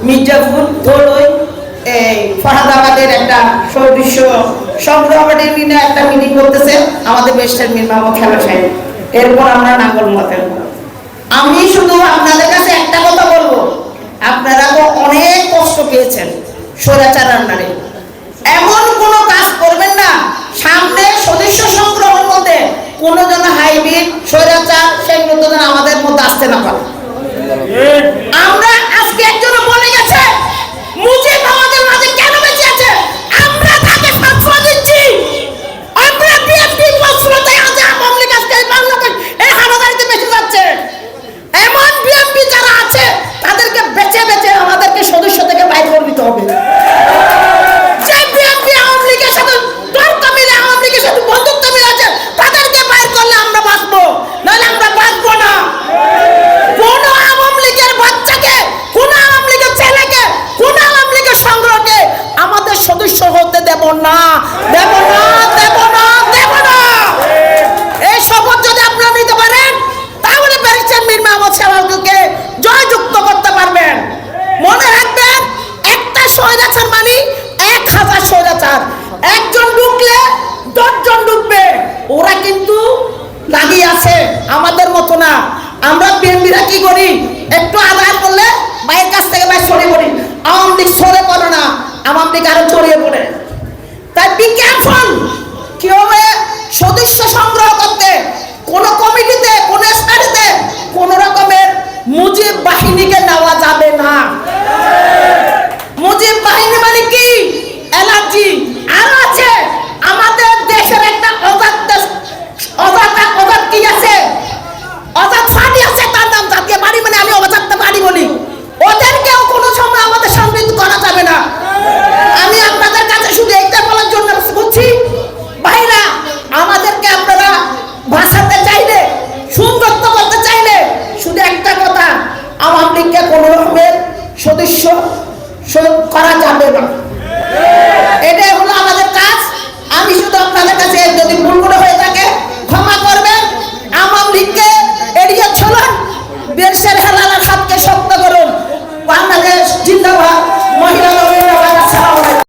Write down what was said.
মির্জাপুর ধরই এই ফরহাদাবাদের একটা সদস্য সংগ্রহ নিয়ে একটা মিটিং করতেছে আমাদের বেস্টার মীর মাহমুদ খেলা সাহেব। এরপর আমরা নাঙ্গল মতেন। আমি শুধু আপনাদের কাছে একটা কথা বলবো, আপনারা তো অনেক কষ্ট পেয়েছেন স্বৈরাচার আন্ডারে। এমন কোনো কাজ করবেন না সামনে সদস্য সংগ্রহের মধ্যে কোনো জন হাইব্রিড স্বৈরাচার সেগুলো তো আমাদের মধ্যে আসতে না পারে। আমরা আজকে একজন বলে গেছে মুজিব আমাদের মাঝে কেন বেঁচে আছে, আমরা তাকে সান্ত্বনা দিচ্ছি। আমরা বিএনপি ফসলতায় আজ আওয়ামী লীগ আজকে বাংলাদেশ এই হানাদারিতে বেঁচে যাচ্ছে। এমন বিএনপি যারা আছে তাদেরকে বেঁচে বেঁচে আমাদেরকে সদস্য থেকে বাইর করে দিতে হবে। যে বিএনপি আওয়ামী লীগের সাথে তর্ক মিলে আওয়ামী লীগের সাথে বন্ধুত্ব মিলে আছে তাদেরকে বাইর করলে আমরা বাঁচবো, নাহলে আমরা বাঁচবো না। কোন আওয়ামী লীগের বাচ্চাকে, কোন আওয়ামী লীগের ছেলেকে, কোন আওয়ামী লীগের সংগ্রহকে আমাদের সদস্য হতে দেব না, দেব না, দেব না, দেব না। এই শপথ যদি আপনারা নিতে পারেন তাহলে ব্যারিস্টার মীর মাহমুদ সাহেবকে জয়যুক্ত করতে পারবেন। মনে রাখবেন একটা স্বৈরাচার মানে 1000 স্বৈরাচার। একজন ঢুকলে 10 জন ঢুকবে। ওরা কিন্তু লাগিয়ে আছে, আমাদের মতো না। আমরা বিএনপিরা কি করি, একটু আদায় করলে বাইরের কাছ থেকে বাইরে ছড়িয়ে পড়ি। আওয়ামী লীগ ছড়ে পড়ে না, আওয়ামী লীগ আরো ছড়িয়ে পড়ে। তাই বি কেয়ারফুল। কিভাবে সদস্য সংগ্রহ করতে কোন কমিটি